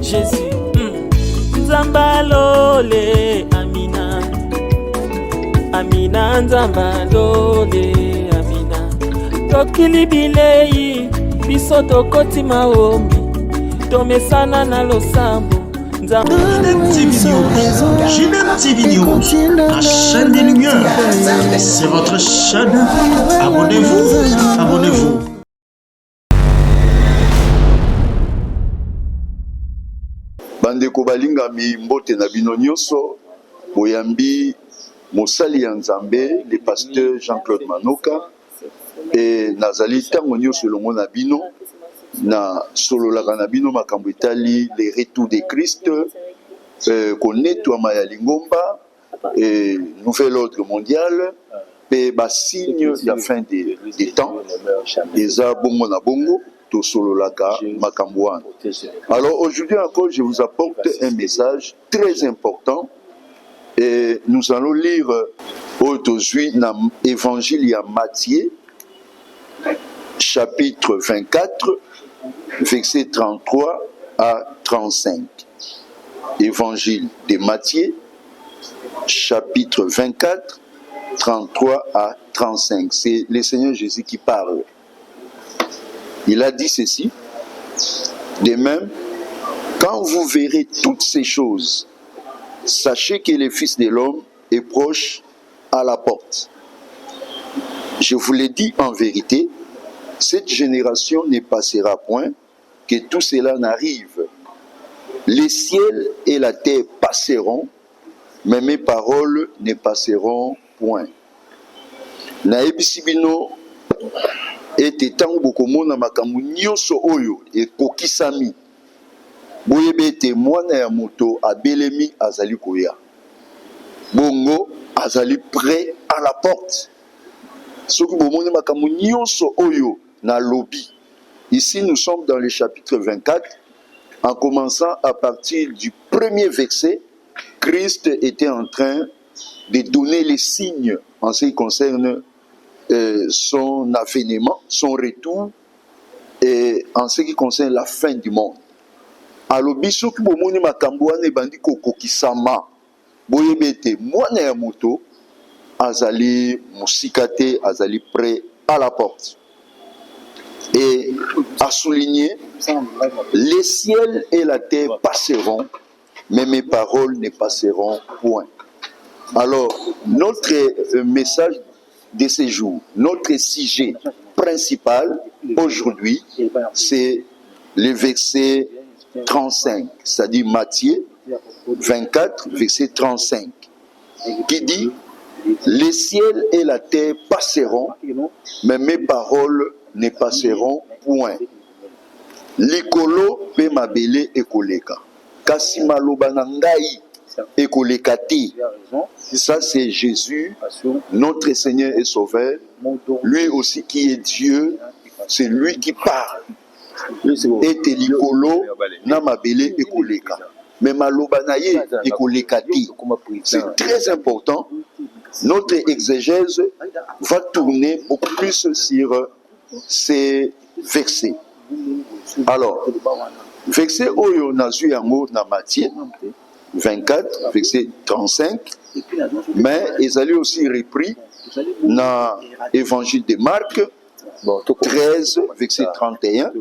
Jésus, Nzambalole, Amina. Amina, Nzambalole, Amina. Tokili bilei, biso tokoti maombi. Tomesana na losambo. Ginette TV News, la chaîne des lumières. C'est votre chaîne. Abonnez-vous, abonnez-vous. Bandeko balingami mbote na bino nyonso boyambi mosali ya Nzambe le pasteur Jean-Claude Manoka et nazali tango nyonso longo na bino na sololaka na bino makambo etali les retours de Christ konetwama ya lingomba et nouvel ordre mondial pe ba signe ya fin des temps eza bongo na bongo. Alors aujourd'hui encore, je vous apporte un message très important et nous allons lire aujourd'hui dans l'évangile de Matthieu, chapitre 24, versets 33 à 35. Évangile de Matthieu, chapitre 24, 33 à 35. C'est le Seigneur Jésus qui parle. Il a dit ceci: de même, quand vous verrez toutes ces choses, sachez que le Fils de l'homme est proche à la porte. Je vous l'ai dit en vérité, cette génération ne passera point, que tout cela n'arrive. Les ciels et la terre passeront, mais mes paroles ne passeront point. Naebisi bino ete tango bokomona makambo nyonso oyo ekokisami boyeba ete mwana ya moto abelemi azali koya bongo azali prêt à la porte. Soki bomoni makambo nyonso oyo na lobi. Ici nous sommes dans le chapitre 24 en commençant à partir du premier verset. Christ était en train de donner les signes en ce qui concerne son avènement, son retour, et en ce qui concerne la fin du monde. Alobi soki bomoni makambo wana ebandi kokokisama boyeba ete mwana ya moto azali mosika te, azali prêt à la porte. Et à souligner, les ciels et la terre passeront, mais mes paroles ne passeront point. Alors, notre message de ces jours, notre sujet principal aujourd'hui, c'est le verset 35, c'est-à-dire Matthieu 24, verset 35, qui dit: les ciels et la terre passeront, mais mes paroles ne passeront point. Likolo pe mabele ekoleka, kasi maloba na ngai ekoleka te. Ça c'est Jésus, notre Seigneur et Sauveur, lui aussi qui est Dieu, c'est lui qui parle. Ete likolo na mabele ekoleka, mais maloba na ye ekoleka te. C'est très important. Notre exégèse va tourner beaucoup plus sur ces versets. Alors, verset oyo nazu yango na Matthieu 24, verset 35, mais ils allaient aussi repris dans l'évangile de Marc 13, verset 31,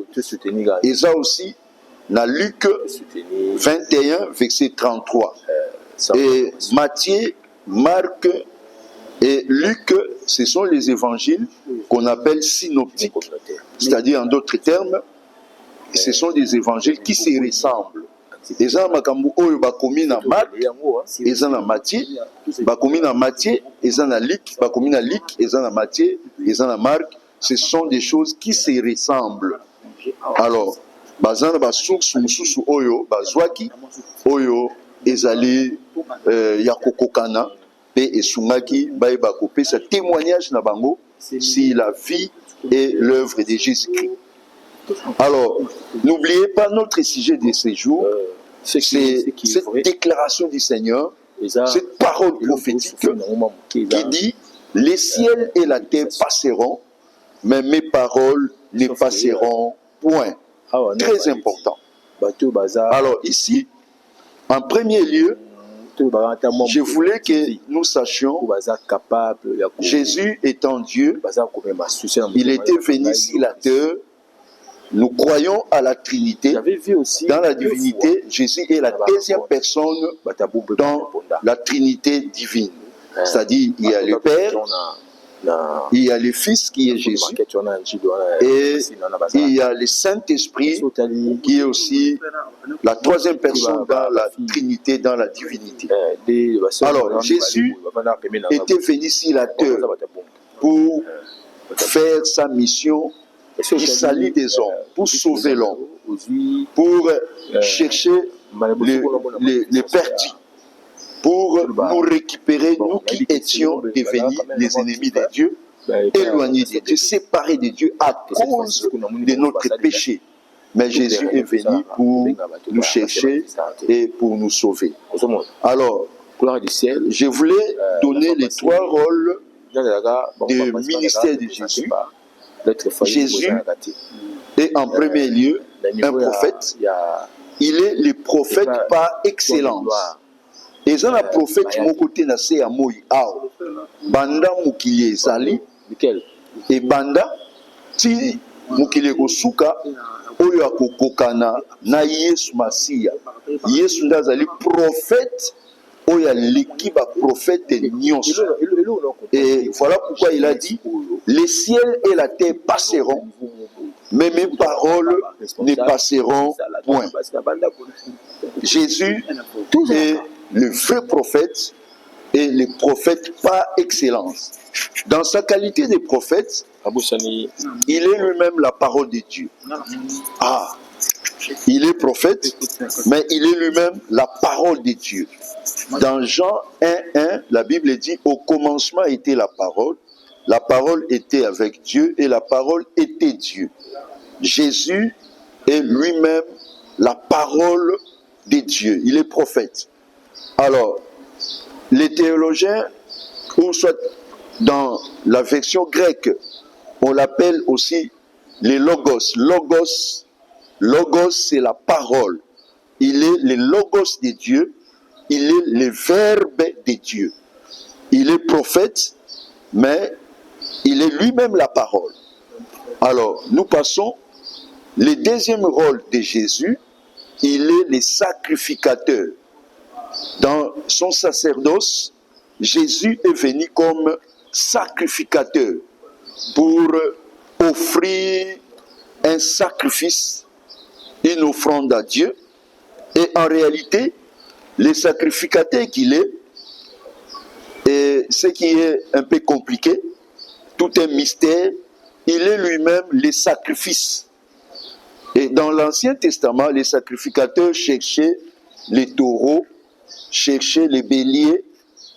et ça aussi dans Luc 21, verset 33. Et Matthieu, Marc et Luc, ce sont les évangiles qu'on appelle synoptiques, c'est-à-dire en d'autres termes, ce sont des évangiles qui se ressemblent. Et ça, makambu oyo bakomi na Marc, et ça na Matthieu, bakomi na Matthieu, et ça na Luc, bakomi na Luc, et ça na Matthieu, et ça na Marc, ce sont des choses qui se ressemblent. Alors, bazana ba source mususu oyo bazwaki oyo ezali ya kokokana pe esungaki bayeba kopesa témoignage na bango sur la vie et l'œuvre de Jésus-Christ. Alors, n'oubliez pas notre sujet de ces jours, c'est cette déclaration du Seigneur, cette parole prophétique qui dit: les ciels et la terre passeront, mais mes paroles ne passeront point. Très important. Alors ici, en premier lieu, je voulais que nous sachions, Jésus étant Dieu, il était venu sur la terre. Nous croyons à la Trinité. Dans la divinité, Jésus est la deuxième personne dans la Trinité divine. C'est-à-dire, il y a le Père, il y a le Fils qui est Jésus, et il y a le Saint-Esprit qui est aussi la troisième personne dans la Trinité, dans la divinité. Alors, Jésus était venu sur la terre pour faire sa mission. Il salit des hommes pour sauver l'homme, pour chercher les perdus, pour nous récupérer, nous qui étions devenus les ennemis de Dieu, éloignés de Dieu, séparés de Dieu à cause de notre péché. Mais Jésus est venu pour nous chercher et pour nous sauver. Alors, je voulais donner les 3 rôles du ministère de Jésus. Jésus est en premier lieu un prophète. Il est le prophète par excellence. Et ça, le prophète, mon côté, c'est à Moï. Banda Mukile Zali. Et Banda, si Mukile Kosuka, Oyo Kokokana, na Yesu Masia. Yesu Ndazali, prophète. Oyo l'équipe prophète Nyons. Et voilà pourquoi il a dit: les ciels et la terre passeront, mais mes paroles ne passeront point. Jésus est le vrai prophète et le prophète par excellence. Dans sa qualité de prophète, il est lui-même la parole de Dieu. Il est prophète, mais il est lui-même la parole de Dieu. Dans Jean 1:1, la Bible dit: au commencement était la parole était avec Dieu et la parole était Dieu. Jésus est lui-même la parole de Dieu. Il est prophète. Alors, les théologiens, ou soit dans la version grecque, on l'appelle aussi les logos. Logos, c'est la parole. Il est le logos de Dieu. Il est le verbe de Dieu. Il est prophète, mais il est lui-même la parole. Alors, nous passons. Le deuxième rôle de Jésus, il est le sacrificateur. Dans son sacerdoce, Jésus est venu comme sacrificateur pour offrir un sacrifice, une offrande à Dieu. Et en réalité, le sacrificateur qu'il est, et ce qui est un peu compliqué, tout un mystère, il est lui-même le sacrifice. Et dans l'Ancien Testament, les sacrificateurs cherchaient les taureaux, cherchaient les béliers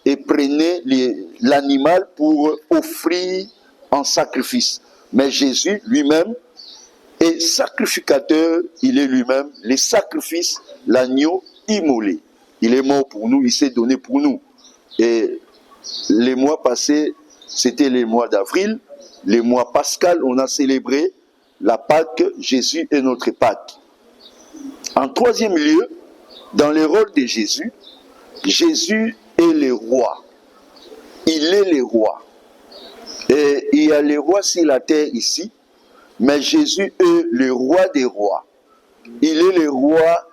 et prenaient l'animal pour offrir en sacrifice. Mais Jésus lui-même est sacrificateur, il est lui-même le sacrifice, l'agneau immolé. Il est mort pour nous, il s'est donné pour nous. Et les mois passés, c'était les mois d'avril, les mois pascal, on a célébré la Pâque. Jésus est notre Pâque. En troisième lieu, dans le rôle de Jésus, Jésus est le roi. Il est le roi. Et il y a les rois sur la terre ici, mais Jésus est le roi des rois. Il est le roi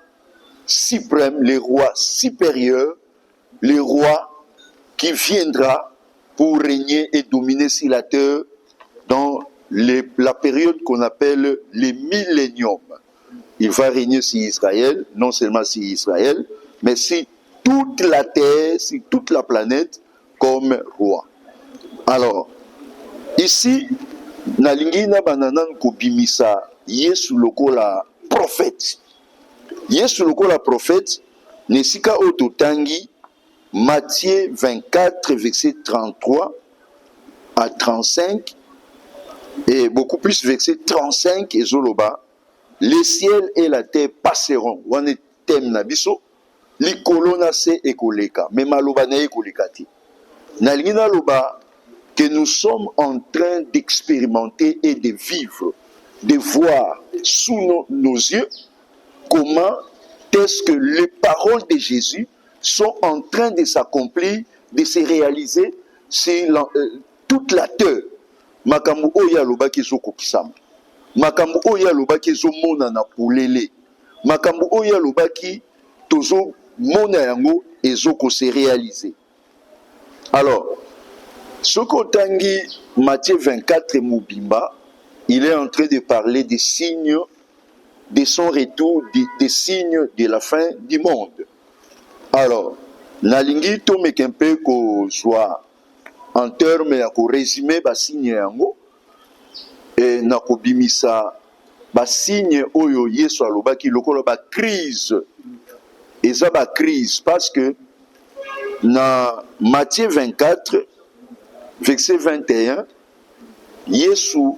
suprême, le roi supérieur, le roi qui viendra pour régner et dominer sur la terre dans la période qu'on appelle le millénium. Il va régner sur Israël, non seulement sur Israël, mais sur toute la terre, sur toute la planète comme roi. Alors, ici, nalingi na bananan ko bimisa Yesu lokola prophète. Yesu lokola prophète, nesika ototangi Matthieu 24, verset 33 à 35, et beaucoup plus verset 35 et Zoloba. Les ciels et la terre passeront. Wane tem na biso, likolo na se ekoleka, mais maloba na ekoleka te. Nalingi na loba que nous sommes en train d'expérimenter et de vivre, de voir sous nos yeux comment est-ce que les paroles de Jésus sont en train de s'accomplir, de se réaliser sur toute la terre. Makambo oya lobaki ezokokisama. Makambo oya lobaki ezomonana polele. Makambo oya lobaki tozo mona yango ezoko se réaliser. Alors, ce qu'Otangi Matthieu 24 Moubimba, il est en train de parler des signes de son retour, des signes de la fin du monde. Alors, nalingi to mekempe ko soit en termes ya ko résumer ba signe yango et na ko bimisa ba signe oyo Yesu alobaki lokola ba crise. Et ça ba crise parce que na Matthieu 24 verset 21 Yesu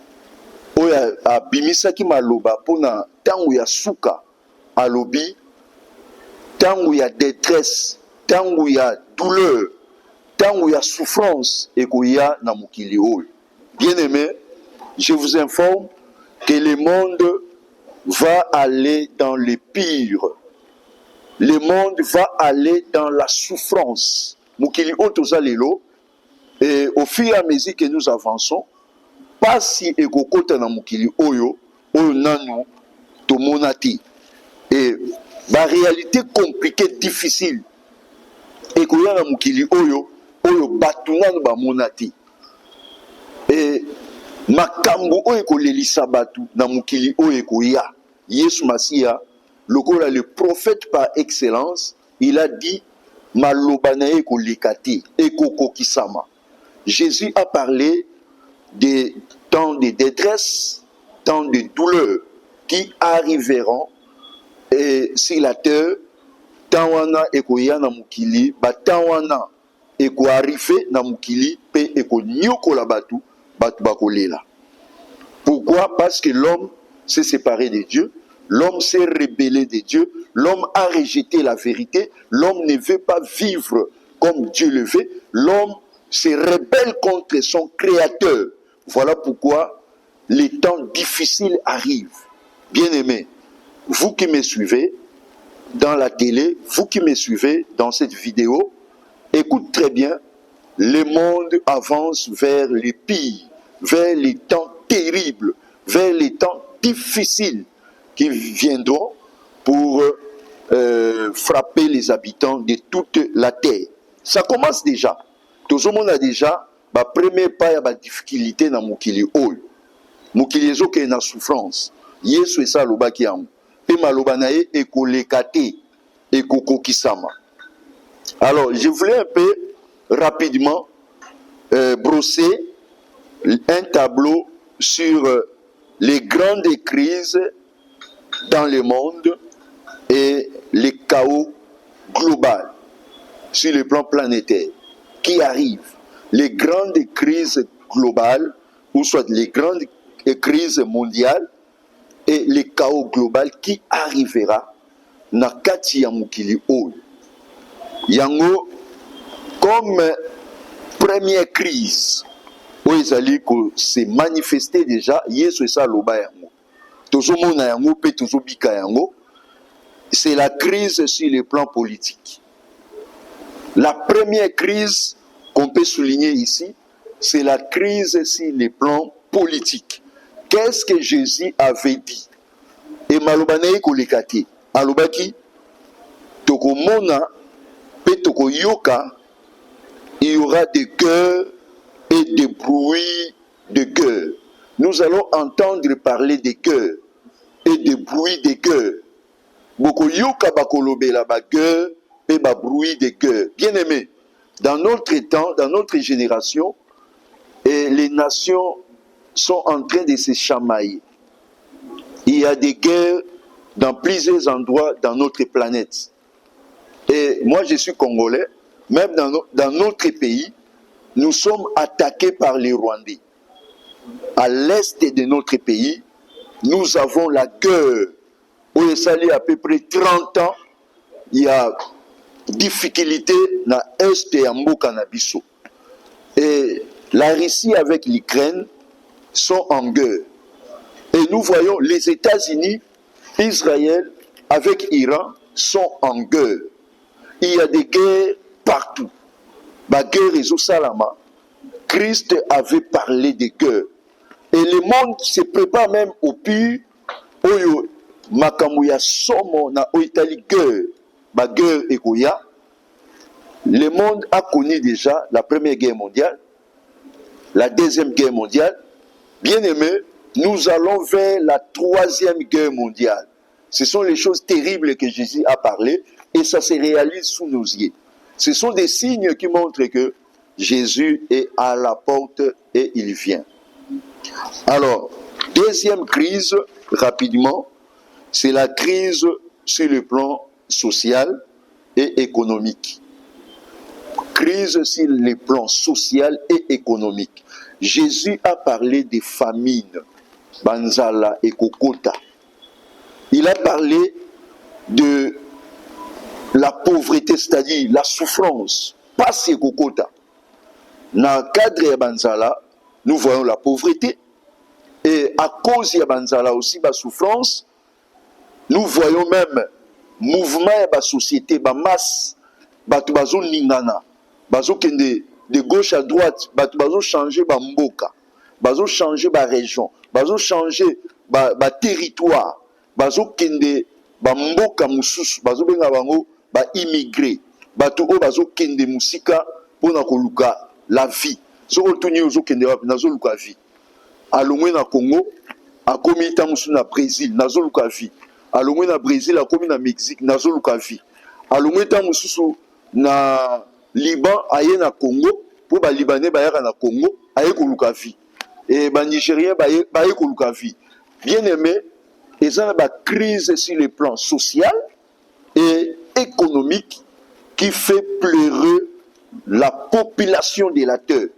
oyo abimisaki maloba pona tangu ya suka alobi tangu ya détresse, tangu ya douleur, tangu ya souffrance ekoya na mokili oyo. Bien-aimé, je vous informe que le monde va aller dans le pire. Le monde va aller dans la souffrance. Mokili oyo toza lelo, et au fur et à mesure que nous avançons, pas si ekokota na mokili oyo nanu tomonati. Et la réalité compliquée, difficile, et qu'il y a un mukili oyo batunan ba monati. Et makambo oyo ko lelisa batu na mukili oyo koya. Yesu Masia, le prophète par excellence, il a dit malobanae ko lekati e kokokisama. Jésus a parlé des temps de détresse, temps de douleur qui arriveront et si la terre tawana ekoya na mukili ba tawana eko arrivé na mukili pe eko nyokola batu bakolela. Pourquoi? Parce que l'homme s'est séparé de Dieu, l'homme s'est rebellé de Dieu, l'homme a rejeté la vérité, l'homme ne veut pas vivre comme Dieu le veut, l'homme se rebelle contre son créateur. Voilà pourquoi les temps difficiles arrivent. Bien-aimés, vous qui me suivez dans la télé, vous qui me suivez dans cette vidéo, écoute très bien, le monde avance vers les pires, vers les temps terribles, vers les temps difficiles qui viendront pour frapper les habitants de toute la terre. Ça commence déjà. Tout le monde a déjà ma premier pas à la difficulté dans mokili oyo. Mokili ezo ke na souffrance. Yesu esa lobaki yango. Pe maloba na ye ekolekate ekokokisama. Alors, je voulais un peu rapidement brosser un tableau sur les grandes crises dans le monde et les chaos global sur le plan planétaire qui arrivent. Les grandes crises globales, ou soit les grandes crises mondiales et les chaos global qui arrivera na kati ya mokili oyo. Yango comme première crise oyo ezali ko se manifester déjà Yesu esa loba yango. Tozomona yango pe tozobika yango. C'est la crise sur le plan politique. La première crise qu'on peut souligner ici, c'est la crise sur le plan politique. Qu'est-ce que Jésus avait dit? Et malobanaye kolekate. Alobaki, toko mona, pe toko yoka, il y aura des guerres et des bruits de guerre. Nous allons entendre parler des guerres et des bruits de guerre. Boko yoka bakolobe la ba guerre et ba bruit de guerre. Bien aimé, dans notre temps, dans notre génération, et les nations sont en train de se chamailler. Il y a des guerres dans plusieurs endroits dans notre planète. Et moi, je suis congolais, même dans notre pays, nous sommes attaqués par les Rwandais. À l'est de notre pays, nous avons la guerre. Où il y a à peu près 30 ans, il y a difficulté dans l'est et en Mokanabiso. Et la Russie avec l'Ukraine sont en guerre. Et nous voyons les États-Unis, Israël avec Iran sont en guerre. Il y a des guerres partout. La guerre est au Salama. Christ avait parlé des guerres. Et le monde se prépare même au pire. Oyo Makamuya Somo na Oitali guerre. La guerre est Goya. Le monde a connu déjà la Première Guerre mondiale, la Deuxième Guerre mondiale. Bien aimé, nous allons vers la Troisième Guerre mondiale. Ce sont les choses terribles que Jésus a parlé et ça se réalise sous nos yeux. Ce sont des signes qui montrent que Jésus est à la porte et il vient. Alors, deuxième crise, rapidement, c'est la crise sur le plan social et économique. Crise sur les plans social et économique. Jésus a parlé des famines, Banzala et Kokota. Il a parlé de la pauvreté, c'est-à-dire la souffrance, pas c'est Kokota. Dans le cadre de Banzala, nous voyons la pauvreté. Et à cause de Banzala aussi, la souffrance, nous voyons même mouvement de la société, la masse, batu bazo ningana, bazo kende de gauche à droite, batu bazo changer ba mboka, bazo changer ba région, bazo changer ba territoire, bazo kende ba mboka mususu, bazo benga bango ba immigré, batu o bazo kende musika pona koluka la vie. Soko tuni ozo kende nazo luka vie. Alongwe na Congo, akomi tamusu na Brésil, nazo luka vie. Alongwe na Brésil, akomi na Mexique, nazo luka vie. Alongwe tamusu na Liban, aye na Congo, pour ba Libanais bayaka na Congo, aye koluka vie. Et ba Nigérien baye koluka vie. Bien aimé, et ça ba crise sur le plan social et économique qui fait pleurer la population de la terre.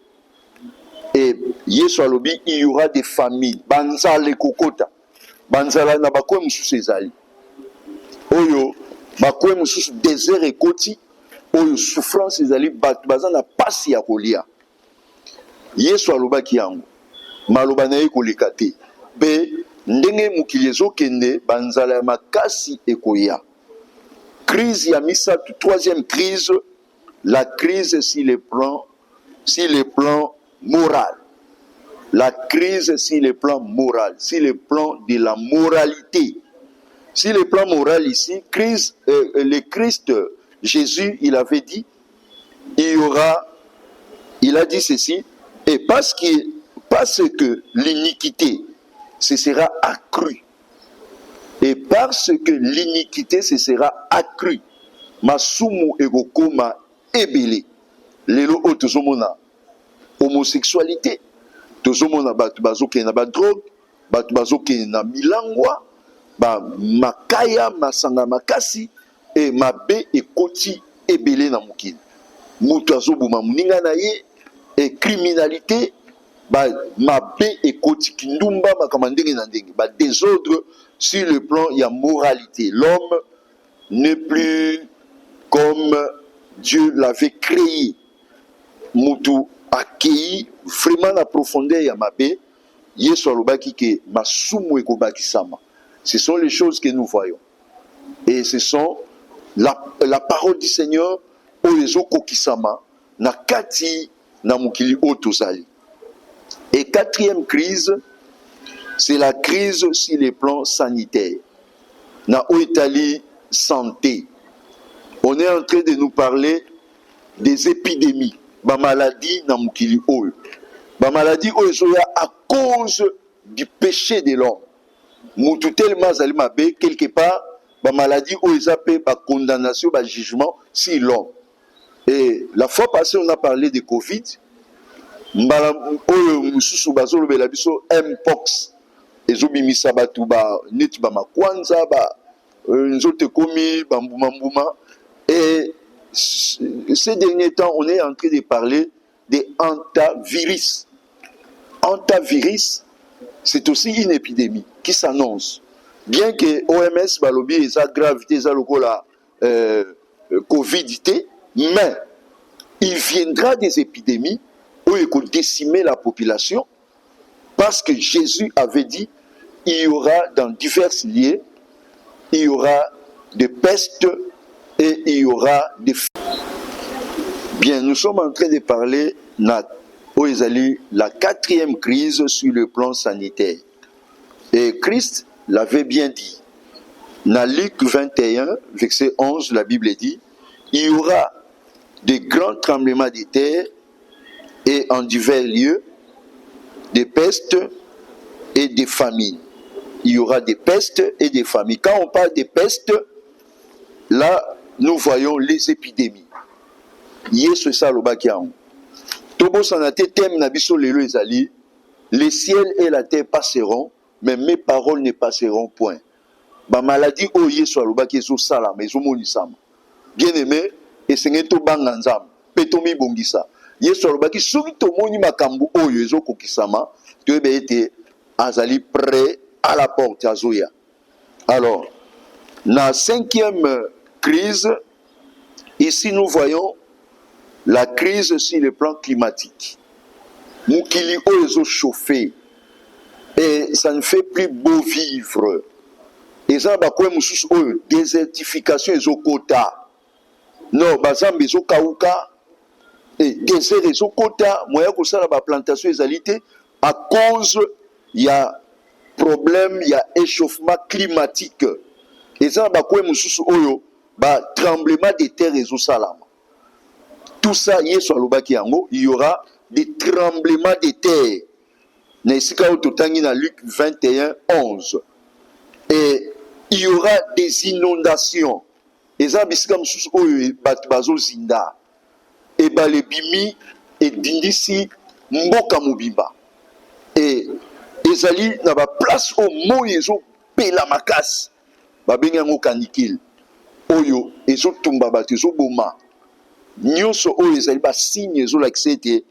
Et Yesu alobi, il y aura des familles. Banzala kokota. Banzala na bakwe mususu ezali. Oyo bakwe mususu désert ekoti. Oyo souffrance ezali batu bazana pasi ya kolia. Yesu alobaki yango. Maloba na ye koleka te. Pe ndenge mokili ezokende banzala ya makasi ekoya. Crise ya misatu, troisième crise, la crise sur le plan moral. La crise sur le plan moral, sur le plan de la moralité. Sur le plan moral ici, le Christ, Jésus, il avait dit, il a dit ceci, et parce que l'iniquité se sera accrue, et parce que l'iniquité se sera accrue, masumu egokoma ebele, lelo otozomona homosexualité, tozomona batu bazoke na ba drogue, batu bazoke na milangwa, ba makaya masanga makasi et mabe ekoti ebele na mokili. Mutu azobuma muninga na ye et criminalité ba mabe ekoti kindumba makama ndenge na ndenge, ba désordre sur le plan ya moralité. L'homme n'est plus comme Dieu l'avait créé. Mutu accueilli vraiment la profondeur ya mabe, Yesu alobaki ke masumu ekobaki sama. Ce sont les choses que nous voyons. Et ce sont la parole du Seigneur oyezo kokisama na kati na mukili otozali. Et quatrième crise, c'est la crise sur les plans sanitaires. Na Oitali santé. On est en train de nous parler des épidémies. Ba maladie na mukili oyo. Ba maladie oyo soya à cause du péché de l'homme. Mutu tellement zali mabe quelque part ba maladie oyo zape ba condamnation ba jugement sur l'homme. Et la fois passée on a parlé de Covid. Mbala oyo mususu bazolobela biso mpox. Ezobimisa batu ba neti ba makwanza ba nzote komi ba mbuma. Et ces derniers temps, on est en train de parler des hantavirus. Hantavirus, c'est aussi une épidémie qui s'annonce. Bien que OMS, balobi, esa gravité, esa lokola Covid, mais il viendra des épidémies où il faut décimer la population parce que Jésus avait dit il y aura dans divers lieux, il y aura des pestes et il y aura des... Bien, nous sommes en train de parler la 4e crise sur le plan sanitaire. Et Christ l'avait bien dit. Dans Luc 21, verset 11, la Bible dit, il y aura des grands tremblements de terre et en divers lieux, des pestes et des famines. Il y aura des pestes et des famines. Quand on parle des pestes, là, nous voyons les épidémies. Yesu ça le bakian. Tobo sanate thème na biso lelo ezali. Les ciels et la terre passeront, mais mes paroles ne passeront point. Ba maladie o Yesu lo baki zo sala mais zo monisama. Bien aimé, et sengeto banga nzam, petomi bongisa. Yesu lo baki soki to moni makambu oyo ezo kokisama, to ebe ete azali prêt à la porte azoya. Alors, la 5e crise, ici nous voyons la crise sur le plan climatique. Moukili oyo chauffé et ça ne fait plus beau vivre. Et ça va quoi mususu oyo désertification ezo kota. Non, bazambe ezo kauka et désert ezo kota, moya ko sala ba plantation ezalité à cause il y a problème, il y a échauffement climatique. Et ça va quoi mususu oyo ba tremblement de terre ezo salama. Tout ça, il y aura des tremblements de terre. Dans Luc 21, 11. Et il y aura des inondations. Et ça, c'est comme si zinda. Et les bimi et dindisi mboka mobimba. Et ezali na ba place au moyezo pela makas. Ba bengango kanikil. Oyo ezo tumba ba tezo boma. Nyonso oyo ezali ba signe ezolakisa ete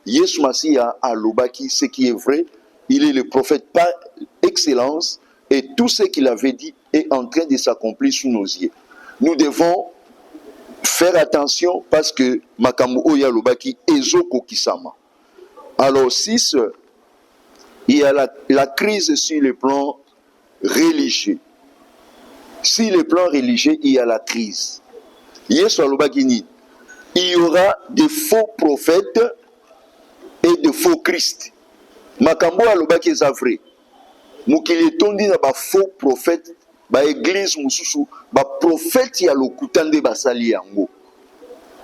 Yesu Masiya alobaki ce qui est vrai, il est le prophète par excellence et tout ce qu'il avait dit est en train de s'accomplir sous nos yeux. Nous devons faire attention parce que makambo oyo alobaki ezoko kisama. Alors 6, il y a la crise sur le plan religieux. Sur le plan religieux, il y a la crise. Yesu alobaki ni il y aura des faux prophètes et de faux Christ. Makambo alobaki eza vrai. Mukili tondi na ba faux prophètes, ba église mususu, ba prophète ya lokutande basali yango.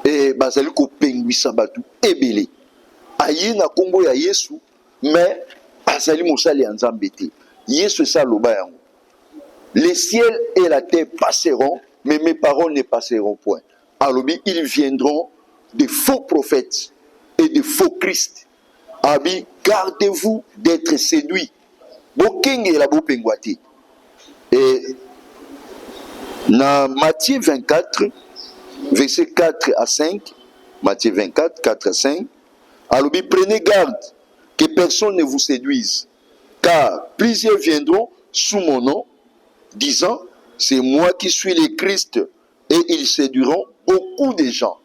Et basali ko pengwisa batu ebele. Aye na kombo ya Yesu, mais asali mosali ya Nzambe te. Yesu sa loba yango. Les ciels et la terre passeront, mais mes paroles ne passeront point. Alors, ils viendront des faux prophètes et des faux Christ. Abi, gardez-vous d'être séduits. Et dans Matthieu 24, versets 4 à 5, Matthieu 24, 4 à 5, alors, prenez garde que personne ne vous séduise, car plusieurs viendront sous mon nom, disant, c'est moi qui suis le Christ, et ils séduiront beaucoup de gens.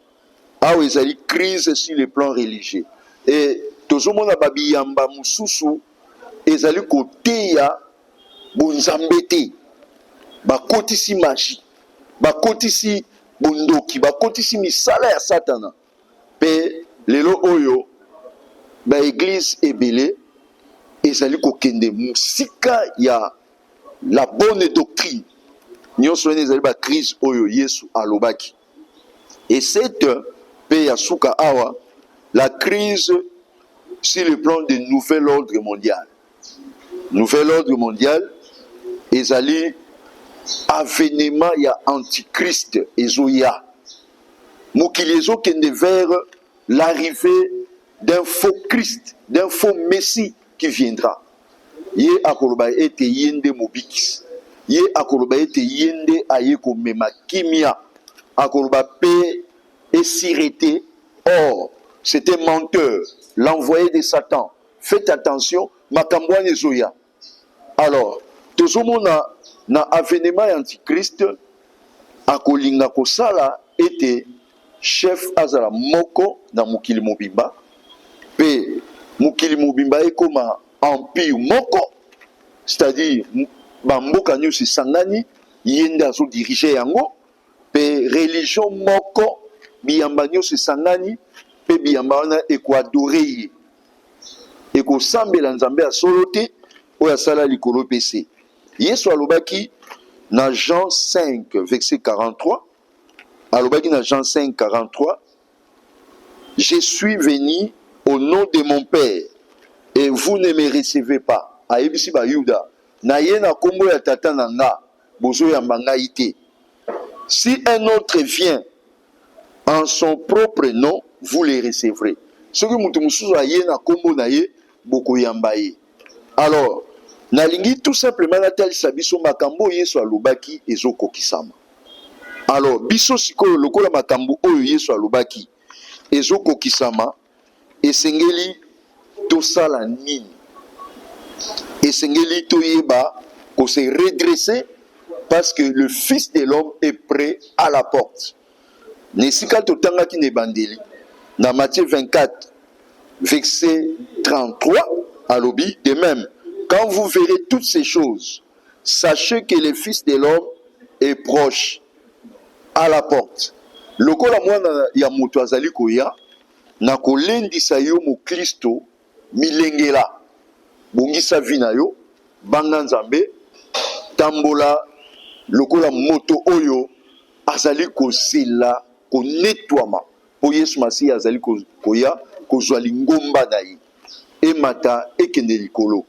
Ah oui, ça dit crise sur le plan religieux. Et tout le monde a babi yamba mususu, et ça dit côté ya bunzambete, ba côté si magie, ba côté si bundoki, ba côté si misala ya satana. Pe lelo oyo, ba église ebele, et ça dit kokende musika ya la bonne doctrine. Nous sommes dans crise oyo Yesu alobaki. Et cette paix asuka awa, la crise sur le plan du nouvel ordre mondial. Nouvel ordre mondial, ezali avènement ya antichrist ezoya. Mokili ezokende vers l'arrivée d'un faux Christ, d'un faux Messie qui viendra. Ye akoloba ete yende mobikis. Ye akoloba ete yende ayeko mema kimia. Akoloba pe et sireté. Or, c'était menteur, l'envoyé de Satan. Faites attention, makambwa nezoya. Alors, tout ce monde na avènement antichrist akolinga kosala ete chef azala moko na mokili mobimba. Pe mokili mobimba ekoma empire moko, c'est-à-dire bamboka nyonso esangani yende azo diriger yango pe religion moko biyamba nyonso esangani pe biyamba wana ekoadore ye ekosambela nzambe ya solo te oyo asala likolo pese. Yesu alobaki na Jean 5 verset 43, alobaki na Jean 5 43, je suis venu au nom de mon Père et vous ne me recevez pas. Ayebisi ba Yuda na ye na kombo ya tata na nga bozo ya ngai te. Si un autre vient en son propre nom, vous les recevrez. Soki mutu mususu aye na kombo na ye bokoyamba ye. Alors nalingi tout simplement natalisa biso makambo Yesu alobaki ezokokisama. Alors biso sikoyo lokola makambo oyo Yesu alobaki ezokokisama, esengeli tosala nini? Esengeli toyeba ko se redresser parce que le Fils de l'homme est prêt à la porte. Nesika totangaki ne bandeli na Matthieu 24 verset 33 alobi de même, quand vous verrez toutes ces choses, sachez que le Fils de l'homme est proche à la porte. Lokola mwana ya mutu azali koya na kolendisa yo mo Kristo milengela bongisa vina yo banga nzambe tambola lokola moto oyo azali kozela ko nettoiement po Yesu Masiya azali koya kozwa lingomba na ye emata ekende likolo.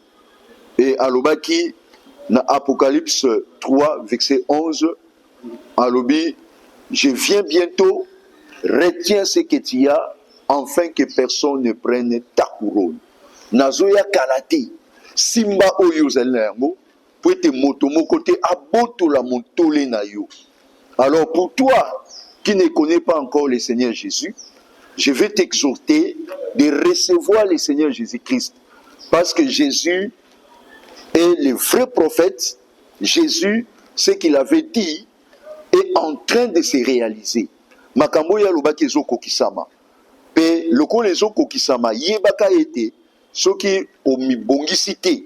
Et alobaki na Apocalypse 3 verset 11 alobi, je viens bientôt, retiens ce que tu as afin que personne ne prenne ta couronne. Nazoya kalate simba oyo zali na yango po ete moto moko te abotola motole na yo. Alors pour toi qui ne connais pas encore le Seigneur Jésus, je vais t'exhorter de recevoir le Seigneur Jésus-Christ, parce que Jésus est le vrai prophète. Jésus, ce qu'il avait dit est en train de se réaliser. Makambo ya lobaki ezokokisama pe lokola ezokokisama yebaka ete soki omibongisi te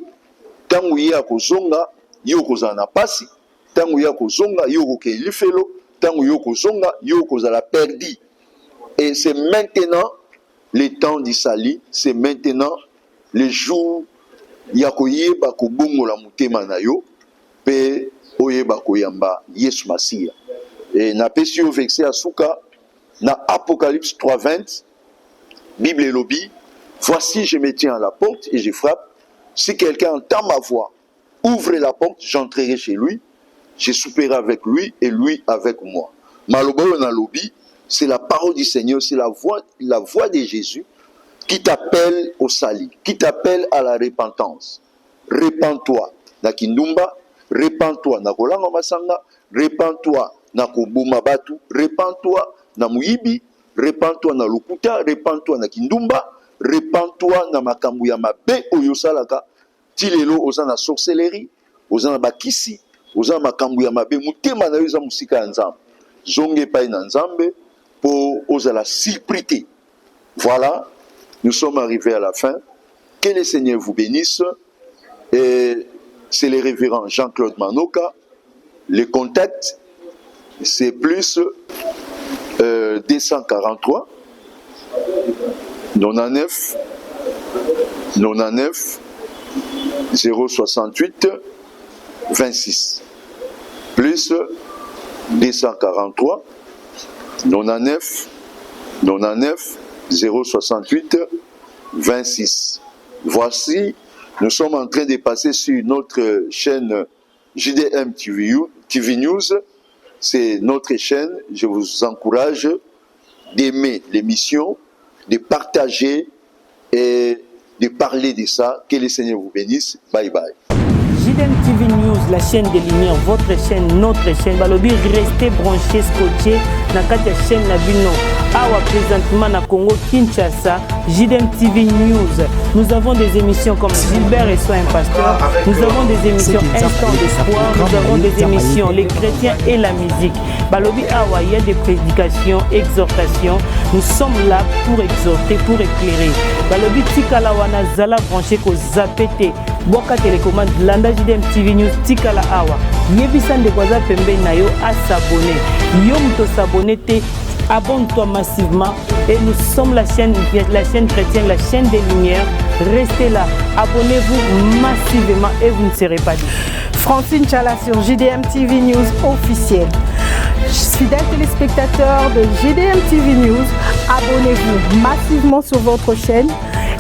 ntango ye akozonga yo okozala na pasi, ntango ye akozonga yo okokende lifelo, ntango yo okozonga yo okozala perdi. Et c'est maintenant le temps d'Isali, c'est maintenant le jour ya koyeba kobongola motema na yo pe oyeba koyamba Yesu Masiya. Et na pesi yo verset asuka na Apocalypse 3:20, Bible elobi, voici je me tiens à la porte et je frappe. Si quelqu'un entend ma voix, ouvre la porte, j'entrerai chez lui, je souperai avec lui et lui avec moi. Maloba na lobi, c'est la parole du Seigneur, c'est la voix de Jésus qui t'appelle au salut, qui t'appelle à la repentance. Repends-toi na kindumba, repends-toi na kolanga masanga, repends-toi na kobuma batu, repends-toi na muyibi, repends-toi na lokuta, repends-toi na kindumba, repends-toi na makambu ya mabe oyo salaka. Tilelo oza na sorcellerie, oza na bakisi, oza na makambu ya mabe, mutema na yo eza musika ya nzambe. Zonge pai na nzambe pour ozala surprité. Voilà, nous sommes arrivés à la fin. Que le Seigneur vous bénisse. Et c'est le révérend Jean-Claude Manoka. Le contact, c'est plus 243 99 99 068 26. Plus 243 99 99 068 26. Voici, nous sommes en train de passer sur notre chaîne JDM TV News. C'est notre chaîne. Je vous encourage d'aimer l'émission, de partager et de parler de ça. Que le Seigneur vous bénisse. Bye bye. JDM TV News, la chaîne des lumières, votre chaîne, notre chaîne. Balobi, restez branchés, scotchés. Nakati ya chaîne na bino. Awa présentement na Congo Kinshasa, JDM TV News. Nous avons des émissions comme Gilbert et Soin Pasteur. Nous avons des émissions Instant d'espoir. Nous avons des émissions Les chrétiens et la musique. Balobi Awa, il y a des prédications, exhortations. Nous sommes là pour exhorter, pour éclairer. Balobi Tikala Wana Zala branché ko Zapete. Boka télécommande Landa JDM TV News Tikala Awa. yebisa ndeko aza pembeni na yo asabone. Yo moto s'abonner te, abonne-toi massivement et nous sommes la chaîne chrétienne, la chaîne des lumières. Restez là, abonnez-vous massivement et vous ne serez pas déçus. Francine Tchala sur JDM TV News officiel. Fidèles téléspectateurs de JDM TV News, abonnez-vous massivement sur votre chaîne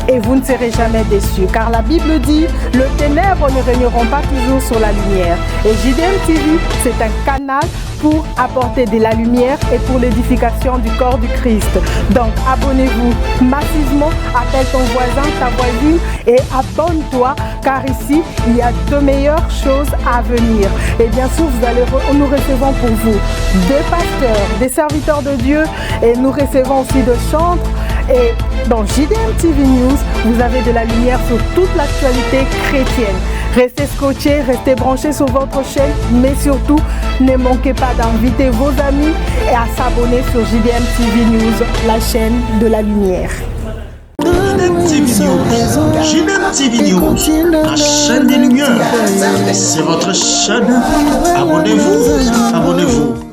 et vous ne serez jamais déçus. Car la Bible dit, le ténèbre ne régneront pas toujours sur la lumière. Et JDM TV, c'est un canal pour apporter de la lumière et pour l'édification du corps du Christ. Donc abonnez-vous massivement, appelle ton voisin, ta voisine et abonne-toi car ici il y a de meilleures choses à venir. Et bien sûr nous recevons pour vous des pasteurs, des serviteurs de Dieu et nous recevons aussi de chantres. Et dans JDM TV News, vous avez de la lumière sur toute l'actualité chrétienne. Restez scotchés, restez branchés sur votre chaîne, mais surtout, ne manquez pas d'inviter vos amis et à s'abonner sur JDM TV News, la chaîne de la lumière. JDM TV News, la chaîne des lumières. C'est votre chaîne. Abonnez-vous, abonnez-vous.